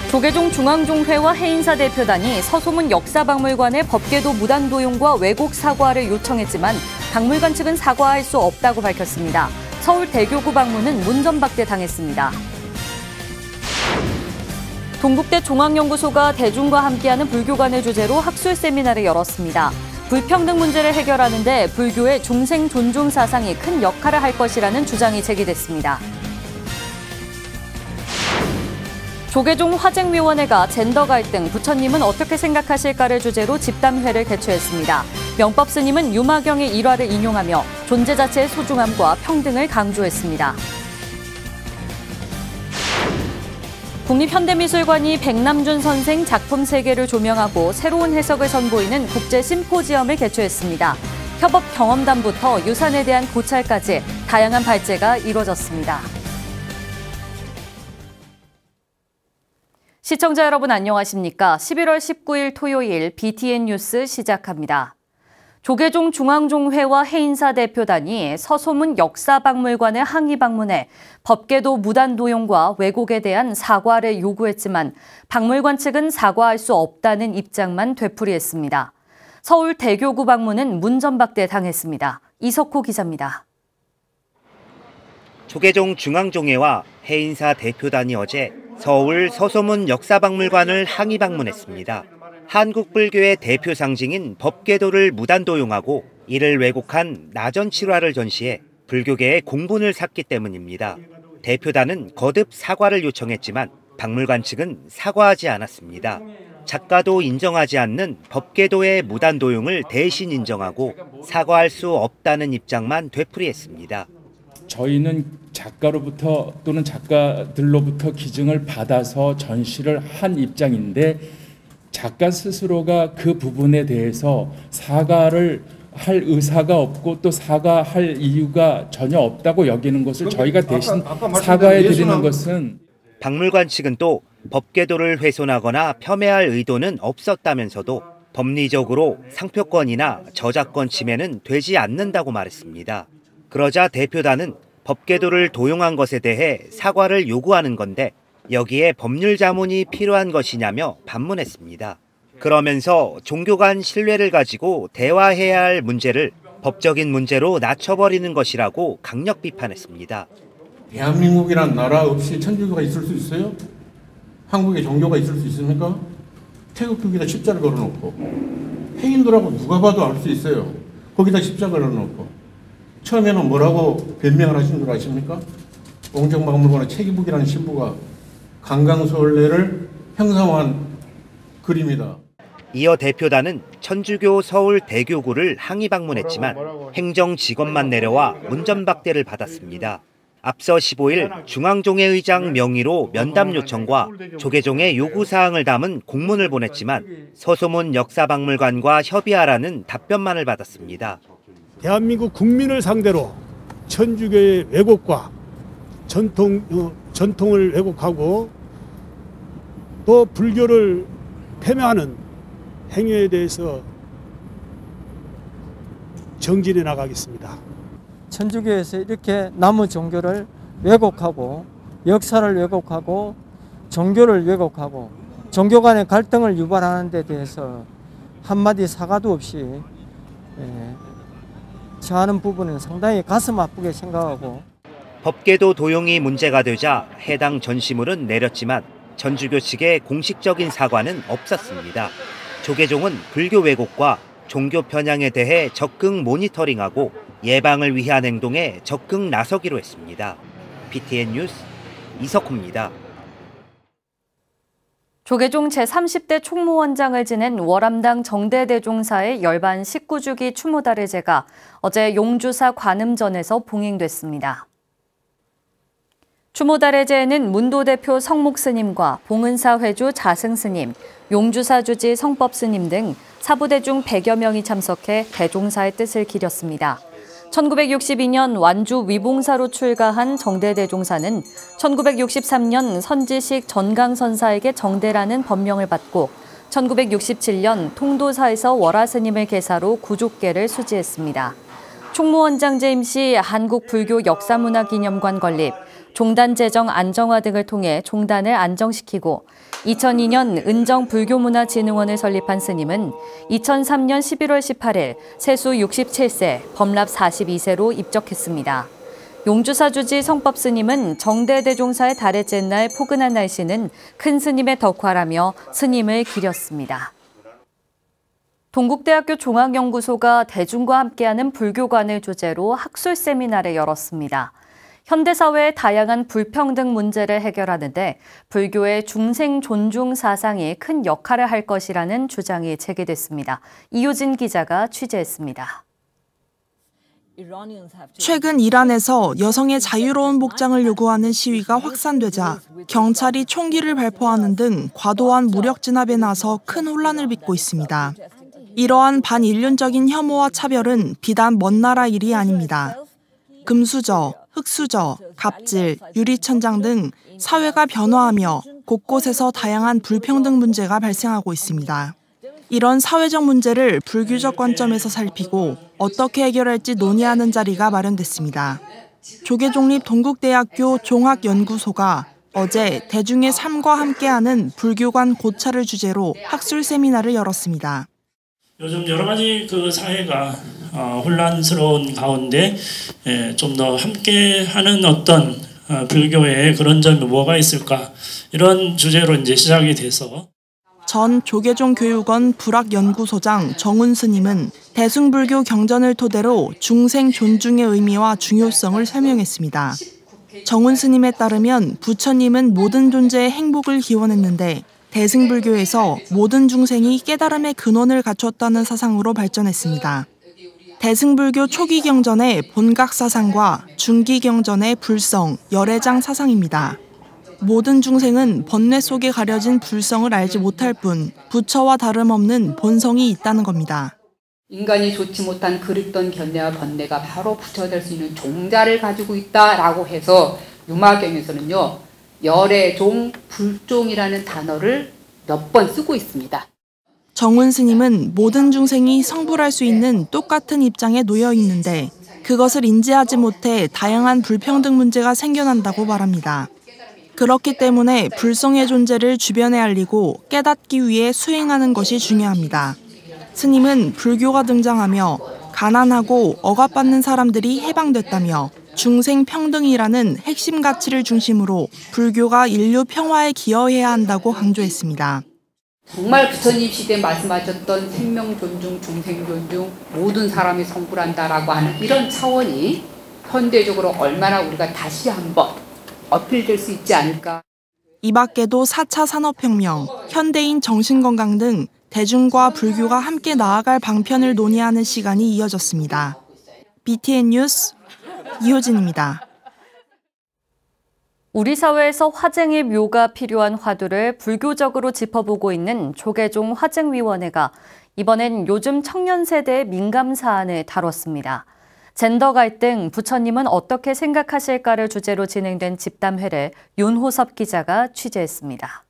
조계종 중앙종회와 해인사 대표단이 서소문 역사박물관의 법궤도 무단 도용과 왜곡 사과를 요청했지만 박물관 측은 사과할 수 없다고 밝혔습니다. 서울 대교구 방문은 문전박대 당했습니다. 동국대 종합연구소가 대중과 함께하는 불교관을 주제로 학술 세미나를 열었습니다. 불평등 문제를 해결하는 데 불교의 중생 존중 사상이 큰 역할을 할 것이라는 주장이 제기됐습니다. 조계종 화쟁위원회가 젠더 갈등, 부처님은 어떻게 생각하실까를 주제로 집담회를 개최했습니다. 명법 스님은 유마경의 일화를 인용하며 존재 자체의 소중함과 평등을 강조했습니다. 국립현대미술관이 백남준 선생 작품 세계를 조명하고 새로운 해석을 선보이는 국제 심포지엄을 개최했습니다. 협업 경험담부터 유산에 대한 고찰까지 다양한 발제가 이뤄졌습니다. 시청자 여러분 안녕하십니까? 11월 19일 토요일 BTN 뉴스 시작합니다. 조계종 중앙종회와 해인사 대표단이 서소문 역사박물관을 항의 방문해 법궤도 무단 도용과 왜곡에 대한 사과를 요구했지만 박물관 측은 사과할 수 없다는 입장만 되풀이했습니다. 서울 대교구 방문은 문전박대 당했습니다. 이석호 기자입니다. 조계종 중앙종회와 해인사 대표단이 어제 서울 서소문 역사박물관을 항의 방문했습니다. 한국 불교의 대표 상징인 법궤도를 무단 도용하고 이를 왜곡한 나전칠화를 전시해 불교계의 공분을 샀기 때문입니다. 대표단은 거듭 사과를 요청했지만 박물관 측은 사과하지 않았습니다. 작가도 인정하지 않는 법궤도의 무단 도용을 대신 인정하고 사과할 수 없다는 입장만 되풀이했습니다. 저희는 작가로부터 또는 작가들로부터 기증을 받아서 전시를 한 입장인데 작가 스스로가 그 부분에 대해서 사과를 할 의사가 없고 또 사과할 이유가 전혀 없다고 여기는 것을 저희가 대신 사과해 드리는 것은 박물관 측은 또 법궤도를 훼손하거나 폄훼할 의도는 없었다면서도 법리적으로 상표권이나 저작권 침해는 되지 않는다고 말했습니다. 그러자 대표단은 법궤도를 도용한 것에 대해 사과를 요구하는 건데 여기에 법률 자문이 필요한 것이냐며 반문했습니다. 그러면서 종교 간 신뢰를 가지고 대화해야 할 문제를 법적인 문제로 낮춰버리는 것이라고 강력 비판했습니다. 대한민국이란 나라 없이 천주교가 있을 수 있어요? 한국에 종교가 있을 수 있습니까? 태극기에다 십자를 걸어놓고 해인들하고 누가 봐도 알 수 있어요. 거기다 십자가를 걸어놓고 처음에는 뭐라고 변명을 하신 줄 아십니까? 옹정박물관의 최기북이라는 신부가 강강술래를 형상화한 그림이다. 이어 대표단은 천주교 서울 대교구를 항의 방문했지만 행정직원만 내려와 문전박대를 받았습니다. 앞서 15일 중앙종회 의장 명의로 면담 요청과 조계종의 요구사항을 담은 공문을 보냈지만 서소문 역사박물관과 협의하라는 답변만을 받았습니다. 대한민국 국민을 상대로 천주교의 왜곡과 전통을 왜곡하고 또 불교를 폄훼하는 행위에 대해서 정진해 나가겠습니다. 천주교에서 이렇게 남의 종교를 왜곡하고 역사를 왜곡하고 종교를 왜곡하고 종교 간의 갈등을 유발하는 데 대해서 한마디 사과도 없이 처하는 부분은 상당히 가슴 아프게 생각하고 법궤도 도용이 문제가 되자 해당 전시물은 내렸지만 천주교 측의 공식적인 사과는 없었습니다. 조계종은 불교 왜곡과 종교 편향에 대해 적극 모니터링하고 예방을 위한 행동에 적극 나서기로 했습니다. BTN 뉴스 이석호입니다. 조계종 제30대 총무원장을 지낸 월암당 정대대종사의 열반 19주기 추모다르제가 어제 용주사 관음전에서 봉행됐습니다. 추모다르제에는 문도대표 성목스님과 봉은사 회주 자승스님, 용주사 주지 성법스님 등 사부대중 100여 명이 참석해 대종사의 뜻을 기렸습니다. 1962년 완주 위봉사로 출가한 정대대종사는 1963년 선지식 전강선사에게 정대라는 법명을 받고 1967년 통도사에서 월화스님을 계사로 구족계를 수지했습니다. 총무원장제 임시 한국불교 역사문화기념관 건립, 종단 재정 안정화 등을 통해 종단을 안정시키고 2002년 은정불교문화진흥원을 설립한 스님은 2003년 11월 18일 세수 67세, 법납 42세로 입적했습니다. 용주사주지 성법스님은 정대대종사의 달에 쨘 날 포근한 날씨는 큰 스님의 덕화라며 스님을 기렸습니다. 동국대학교 종합연구소가 대중과 함께하는 불교관을 주제로 학술 세미나를 열었습니다. 현대사회의 다양한 불평등 문제를 해결하는 데 불교의 중생 존중 사상이 큰 역할을 할 것이라는 주장이 제기됐습니다. 이효진 기자가 취재했습니다. 최근 이란에서 여성의 자유로운 복장을 요구하는 시위가 확산되자 경찰이 총기를 발포하는 등 과도한 무력 진압에 나서 큰 혼란을 빚고 있습니다. 이러한 반인륜적인 혐오와 차별은 비단 먼 나라 일이 아닙니다. 금수저, 흙수저, 갑질, 유리천장 등 사회가 변화하며 곳곳에서 다양한 불평등 문제가 발생하고 있습니다. 이런 사회적 문제를 불교적 관점에서 살피고 어떻게 해결할지 논의하는 자리가 마련됐습니다. 조계종립 동국대학교 종학연구소가 어제 대중의 삶과 함께하는 불교관 고찰을 주제로 학술 세미나를 열었습니다. 요즘 여러 가지 사회가 혼란스러운 가운데 좀 더 함께하는 어떤 불교의 그런 점이 뭐가 있을까, 이런 주제로 이제 시작이 돼서. 전 조계종 교육원 불학연구소장 정훈 스님은 대승불교 경전을 토대로 중생 존중의 의미와 중요성을 설명했습니다. 정훈 스님에 따르면 부처님은 모든 존재의 행복을 기원했는데 대승불교에서 모든 중생이 깨달음의 근원을 갖췄다는 사상으로 발전했습니다. 대승불교 초기 경전의 본각 사상과 중기 경전의 불성, 열애장 사상입니다. 모든 중생은 번뇌 속에 가려진 불성을 알지 못할 뿐 부처와 다름없는 본성이 있다는 겁니다. 인간이 좋지 못한 그립던 견해와 번뇌가 바로 부처될 수 있는 종자를 가지고 있다라고 해서 유마경에서는요, 열애종, 불종이라는 단어를 몇 번 쓰고 있습니다. 정훈 스님은 모든 중생이 성불할 수 있는 똑같은 입장에 놓여 있는데 그것을 인지하지 못해 다양한 불평등 문제가 생겨난다고 말합니다. 그렇기 때문에 불성의 존재를 주변에 알리고 깨닫기 위해 수행하는 것이 중요합니다. 스님은 불교가 등장하며 가난하고 억압받는 사람들이 해방됐다며 중생평등이라는 핵심 가치를 중심으로 불교가 인류 평화에 기여해야 한다고 강조했습니다. 정말 부처님 시대에 말씀하셨던 생명 존중, 중생 존중, 모든 사람이 성불한다라고 하는 이런 차원이 현대적으로 얼마나 우리가 다시 한번 어필될 수 있지 않을까. 이 밖에도 4차 산업혁명, 현대인 정신건강 등 대중과 불교가 함께 나아갈 방편을 논의하는 시간이 이어졌습니다. BTN 뉴스 이효진입니다. 우리 사회에서 화쟁의 묘가 필요한 화두를 불교적으로 짚어보고 있는 조계종 화쟁위원회가 이번엔 요즘 청년 세대의 민감 사안을 다뤘습니다. 젠더 갈등, 부처님은 어떻게 생각하실까를 주제로 진행된 집담회를 윤호섭 기자가 취재했습니다.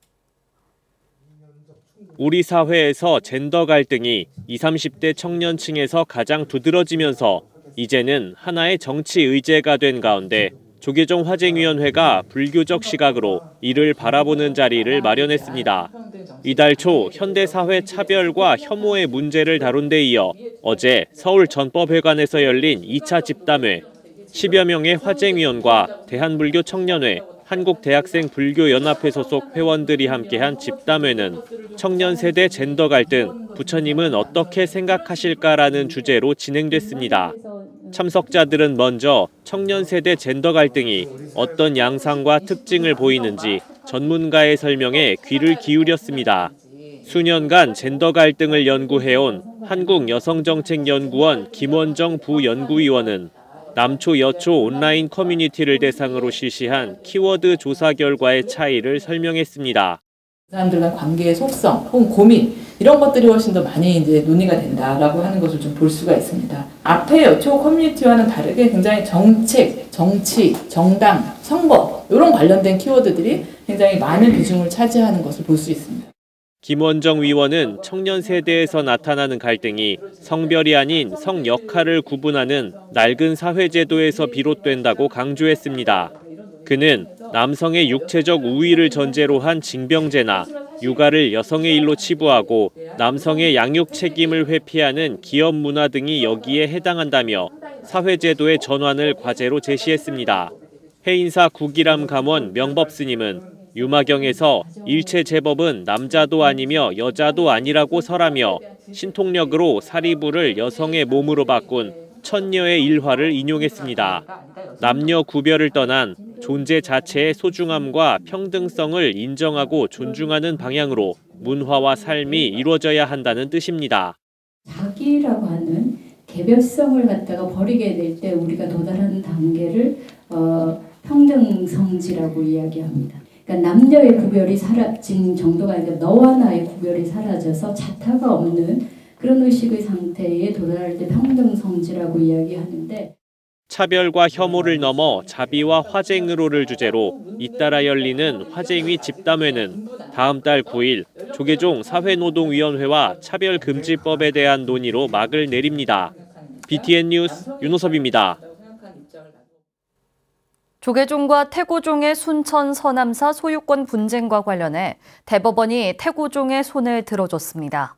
우리 사회에서 젠더 갈등이 20, 30대 청년층에서 가장 두드러지면서 이제는 하나의 정치 의제가 된 가운데 조계종 화쟁위원회가 불교적 시각으로 이를 바라보는 자리를 마련했습니다. 이달 초 현대사회 차별과 혐오의 문제를 다룬 데 이어 어제 서울 전법회관에서 열린 2차 집담회, 10여 명의 화쟁위원과 대한불교 청년회, 한국대학생불교연합회 소속 회원들이 함께한 집담회는 청년 세대 젠더 갈등, 부처님은 어떻게 생각하실까라는 주제로 진행됐습니다. 참석자들은 먼저 청년 세대 젠더 갈등이 어떤 양상과 특징을 보이는지 전문가의 설명에 귀를 기울였습니다. 수년간 젠더 갈등을 연구해온 한국여성정책연구원 김원정 부연구위원은 남초 여초 온라인 커뮤니티를 대상으로 실시한 키워드 조사 결과의 차이를 설명했습니다. 사람들과 관계의 속성 혹은 고민 이런 것들이 훨씬 더 많이 이제 논의가 된다라고 하는 것을 좀 볼 수가 있습니다. 앞에 여초 커뮤니티와는 다르게 굉장히 정책, 정치, 정당, 선거 이런 관련된 키워드들이 굉장히 많은 비중을 차지하는 것을 볼 수 있습니다. 김원정 위원은 청년 세대에서 나타나는 갈등이 성별이 아닌 성 역할을 구분하는 낡은 사회제도에서 비롯된다고 강조했습니다. 그는 남성의 육체적 우위를 전제로 한 징병제나 육아를 여성의 일로 치부하고 남성의 양육 책임을 회피하는 기업 문화 등이 여기에 해당한다며 사회제도의 전환을 과제로 제시했습니다. 해인사 구기람 감원 명법 스님은 유마경에서 일체 제법은 남자도 아니며 여자도 아니라고 설하며 신통력으로 사리부를 여성의 몸으로 바꾼 천녀의 일화를 인용했습니다. 남녀 구별을 떠난 존재 자체의 소중함과 평등성을 인정하고 존중하는 방향으로 문화와 삶이 이루어져야 한다는 뜻입니다. 자기라고 하는 개별성을 갖다가 버리게 될 때 우리가 도달하는 단계를 평등성지라고 이야기합니다. 그러니까 남녀의 구별이 사라진 정도가 아니라 너와 나의 구별이 사라져서 자타가 없는 그런 의식의 상태에 도달할 때 평등성지라고 이야기하는데 차별과 혐오를 넘어 자비와 화쟁으로를 주제로 잇따라 열리는 화쟁위 집담회는 다음 달 9일 조계종 사회노동위원회와 차별금지법에 대한 논의로 막을 내립니다. BTN 뉴스 윤호섭입니다. 조계종과 태고종의 순천 서남사 소유권 분쟁과 관련해 대법원이 태고종의 손을 들어줬습니다.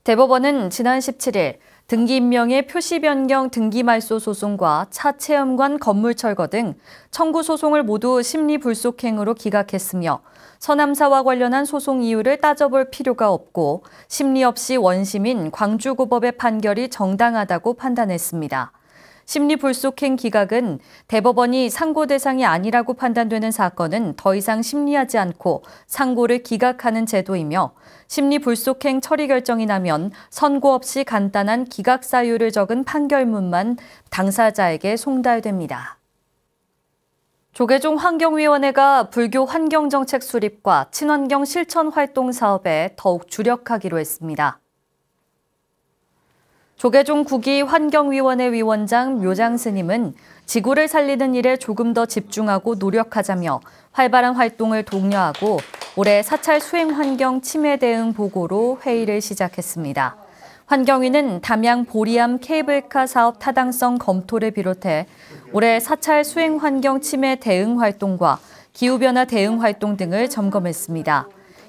대법원은 지난 17일 등기 임명의 표시 변경 등기 말소 소송과 차 체험관 건물 철거 등 청구 소송을 모두 심리 불속행으로 기각했으며 서남사와 관련한 소송 이유를 따져볼 필요가 없고 심리 없이 원심인 광주고법의 판결이 정당하다고 판단했습니다. 심리 불속행 기각은 대법원이 상고 대상이 아니라고 판단되는 사건은 더 이상 심리하지 않고 상고를 기각하는 제도이며 심리 불속행 처리 결정이 나면 선고 없이 간단한 기각 사유를 적은 판결문만 당사자에게 송달됩니다. 조계종 환경위원회가 불교 환경정책 수립과 친환경 실천 활동 사업에 더욱 주력하기로 했습니다. 조계종 구기 환경위원회 위원장 묘장 스님은 지구를 살리는 일에 조금 더 집중하고 노력하자며 활발한 활동을 독려하고 올해 사찰 수행 환경 침해 대응 보고로 회의를 시작했습니다. 환경위는 담양 보리암 케이블카 사업 타당성 검토를 비롯해 올해 사찰 수행 환경 침해 대응 활동과 기후변화 대응 활동 등을 점검했습니다.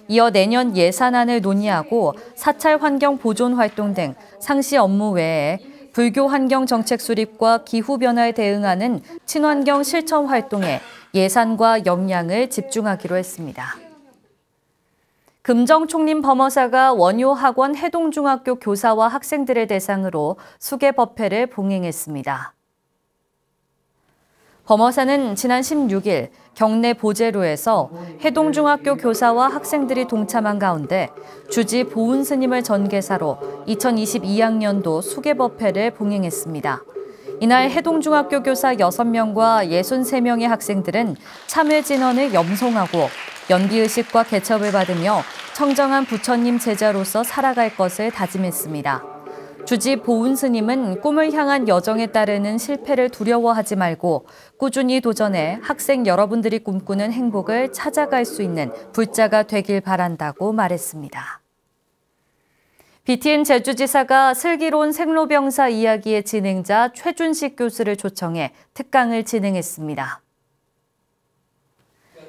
이어 내년 예산안을 논의하고 사찰 환경 보존 활동 등 상시 업무 외에 불교 환경 정책 수립과 기후변화에 대응하는 친환경 실천 활동에 예산과 역량을 집중하기로 했습니다. 금정총림 범어사가 원효 학원 해동중학교 교사와 학생들을 대상으로 수계법회를 봉행했습니다. 범어사는 지난 16일 경내 보제로에서 해동중학교 교사와 학생들이 동참한 가운데 주지 보은 스님을 전개사로 2022학년도 수계법회를 봉행했습니다. 이날 해동중학교 교사 6명과 63명의 학생들은 참회진언을 염송하고 연비의식과 개첩을 받으며 청정한 부처님 제자로서 살아갈 것을 다짐했습니다. 주지 보은 스님은 꿈을 향한 여정에 따르는 실패를 두려워하지 말고 꾸준히 도전해 학생 여러분들이 꿈꾸는 행복을 찾아갈 수 있는 불자가 되길 바란다고 말했습니다. BTN 제주지사가 슬기로운 생로병사 이야기의 진행자 최준식 교수를 초청해 특강을 진행했습니다.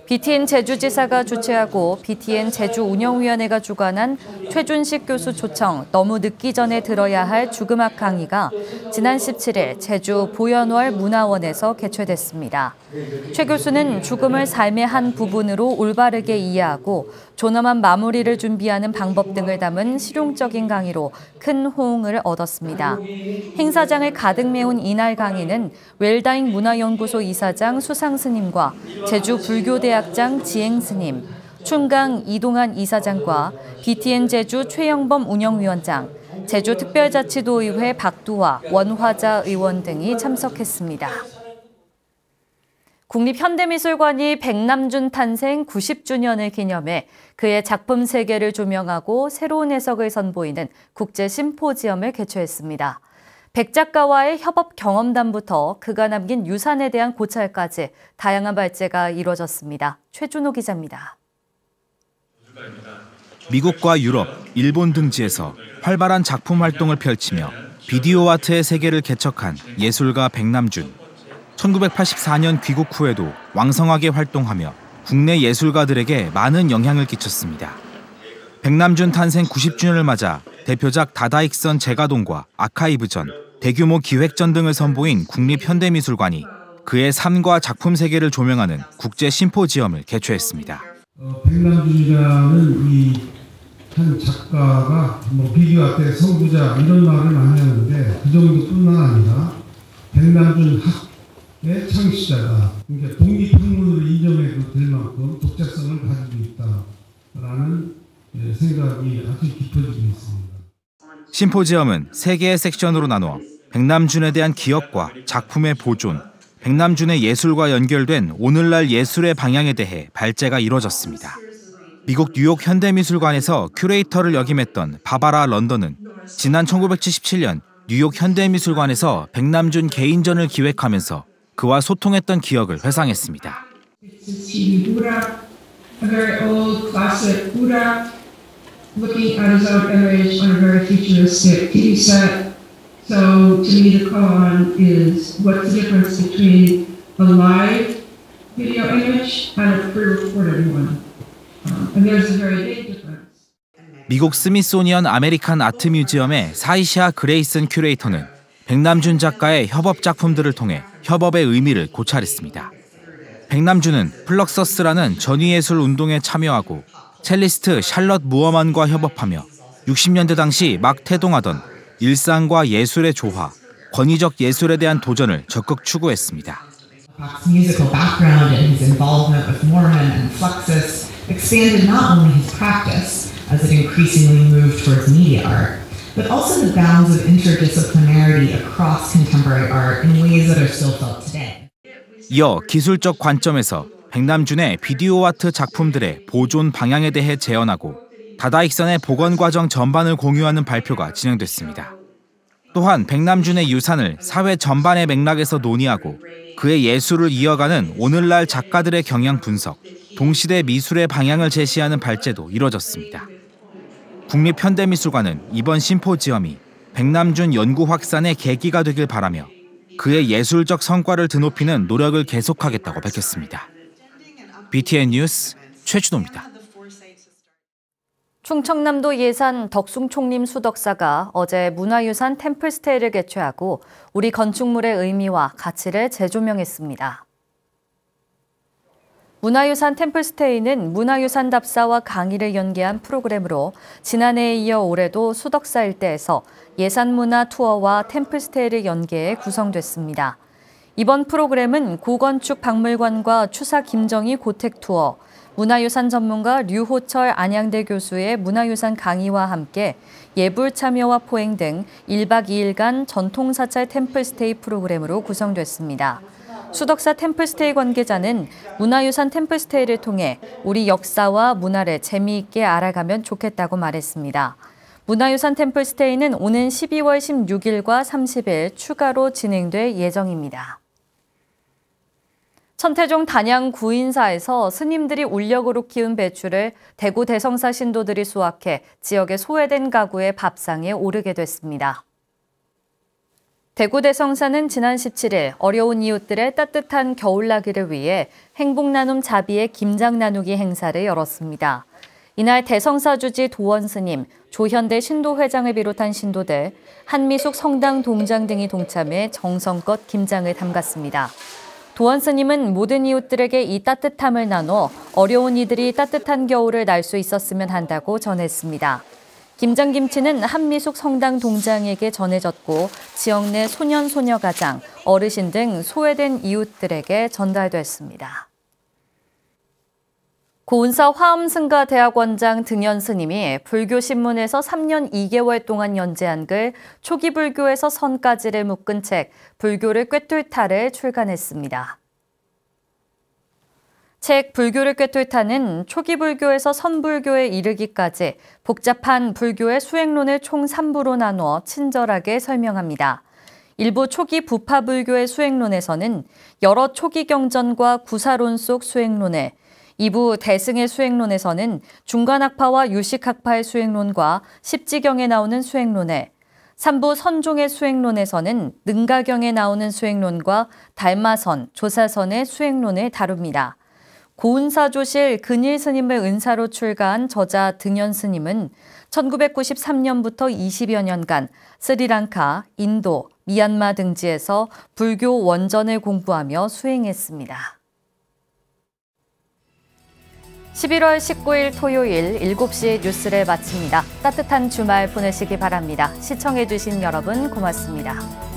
BTN 제주지사가 주최하고 BTN 제주운영위원회가 주관한 최준식 교수 초청 너무 늦기 전에 들어야 할 죽음학 강의가 지난 17일 제주 보현월 문화원에서 개최됐습니다. 최 교수는 죽음을 삶의 한 부분으로 올바르게 이해하고 존엄한 마무리를 준비하는 방법 등을 담은 실용적인 강의로 큰 호응을 얻었습니다. 행사장을 가득 메운 이날 강의는 웰다잉 문화연구소 이사장 수상스님과 제주 불교대학장 지행스님, 춘강 이동환 이사장과 BTN 제주 최영범 운영위원장, 제주특별자치도의회 박두화 원화자 의원 등이 참석했습니다. 국립현대미술관이 백남준 탄생 90주년을 기념해 그의 작품 세계를 조명하고 새로운 해석을 선보이는 국제 심포지엄을 개최했습니다. 백 작가와의 협업 경험담부터 그가 남긴 유산에 대한 고찰까지 다양한 발제가 이루어졌습니다. 최준호 기자입니다. 미국과 유럽, 일본 등지에서 활발한 작품 활동을 펼치며 비디오 아트의 세계를 개척한 예술가 백남준. 1984년 귀국 후에도 왕성하게 활동하며 국내 예술가들에게 많은 영향을 끼쳤습니다. 백남준 탄생 90주년을 맞아 대표작 다다익선 제가동과 아카이브전, 대규모 기획전 등을 선보인 국립현대미술관이 그의 삶과 작품 세계를 조명하는 국제 심포지엄을 개최했습니다. 백남준이라는 이 한 작가가 비교 앞에 선구자 이런 말을 많이 하는데 그 정도뿐만 아니라 백남준 학의 창시자다. 그러니까 독립학문으로 인정해도 될 만큼 독자성을 가지고 있다라는 생각이 아주 깊어지고 있습니다. 심포지엄은 3개의 섹션으로 나누어 백남준에 대한 기억과 작품의 보존, 백남준의 예술과 연결된 오늘날 예술의 방향에 대해 발제가 이뤄졌습니다. 미국 뉴욕 현대미술관에서 큐레이터를 역임했던 바바라 런던은 지난 1977년 뉴욕 현대미술관에서 백남준 개인전을 기획하면서 그와 소통했던 기억을 회상했습니다. Looking at his own image on a very futuristic TV set. So to me the koan is what's the difference between a live video image and a pre-recorded one. And there's a very big difference. 미국 스미소니언 아메리칸 아트 뮤지엄의 사이샤 그레이슨 큐레이터는 백남준 작가의 협업 작품들을 통해 협업의 의미를 고찰했습니다. 백남준은 플럭서스라는 전위예술 운동에 참여하고 첼리스트 샬럿 무어만과 협업하며 60년대 당시 막 태동하던 일상과 예술의 조화, 권위적 예술에 대한 도전을 적극 추구했습니다. Bach's musical background and his involvement with Mormon and Fluxus expanded not only his practice as it increasingly moved towards media art, but also the bounds of interdisciplinarity across contemporary art in ways that are still felt today. 이어 기술적 관점에서 백남준의 비디오 아트 작품들의 보존 방향에 대해 재현하고 다다익선의 복원 과정 전반을 공유하는 발표가 진행됐습니다. 또한 백남준의 유산을 사회 전반의 맥락에서 논의하고 그의 예술을 이어가는 오늘날 작가들의 경향 분석, 동시대 미술의 방향을 제시하는 발제도 이뤄졌습니다. 국립현대미술관은 이번 심포지엄이 백남준 연구 확산의 계기가 되길 바라며 그의 예술적 성과를 드높이는 노력을 계속하겠다고 밝혔습니다. BTN 뉴스 최준호입니다. 충청남도 예산 덕숭총림 수덕사가 어제 문화유산 템플스테이를 개최하고 우리 건축물의 의미와 가치를 재조명했습니다. 문화유산 템플스테이는 문화유산 답사와 강의를 연계한 프로그램으로 지난해에 이어 올해도 수덕사 일대에서 예산문화 투어와 템플스테이를 연계해 구성됐습니다. 이번 프로그램은 고건축 박물관과 추사 김정희 고택 투어, 문화유산 전문가 류호철 안양대 교수의 문화유산 강의와 함께 예불 참여와 포행 등 1박 2일간 전통사찰 템플스테이 프로그램으로 구성됐습니다. 수덕사 템플스테이 관계자는 문화유산 템플스테이를 통해 우리 역사와 문화를 재미있게 알아가면 좋겠다고 말했습니다. 문화유산 템플스테이는 오는 12월 16일과 30일 추가로 진행될 예정입니다. 천태종 단양 구인사에서 스님들이 울력으로 키운 배추를 대구 대성사 신도들이 수확해 지역의 소외된 가구의 밥상에 오르게 됐습니다. 대구 대성사는 지난 17일 어려운 이웃들의 따뜻한 겨울나기를 위해 행복나눔 자비의 김장 나누기 행사를 열었습니다. 이날 대성사 주지 도원 스님, 조현대 신도회장을 비롯한 신도들, 한미숙 성당 동장 등이 동참해 정성껏 김장을 담갔습니다. 도원 스님은 모든 이웃들에게 이 따뜻함을 나눠 어려운 이들이 따뜻한 겨울을 날 수 있었으면 한다고 전했습니다. 김장김치는 한미숙 성당 동장에게 전해졌고 지역 내 소년, 소녀가장, 어르신 등 소외된 이웃들에게 전달됐습니다. 고은사 화엄승가대학원장 등연 스님이 불교신문에서 3년 2개월 동안 연재한 글 초기불교에서 선까지를 묶은 책 불교를 꿰뚫다를 출간했습니다. 책 불교를 꿰뚫다는 초기불교에서 선불교에 이르기까지 복잡한 불교의 수행론을 총 3부로 나누어 친절하게 설명합니다. 일부 초기 부파불교의 수행론에서는 여러 초기 경전과 구사론 속 수행론을, 2부 대승의 수행론에서는 중간학파와 유식학파의 수행론과 십지경에 나오는 수행론을, 3부 선종의 수행론에서는 능가경에 나오는 수행론과 달마선, 조사선의 수행론을 다룹니다. 고은사조실 근일 스님을 은사로 출가한 저자 등연 스님은 1993년부터 20여 년간 스리랑카, 인도, 미얀마 등지에서 불교 원전을 공부하며 수행했습니다. 11월 19일 토요일 7시 뉴스를 마칩니다. 따뜻한 주말 보내시기 바랍니다. 시청해주신 여러분 고맙습니다.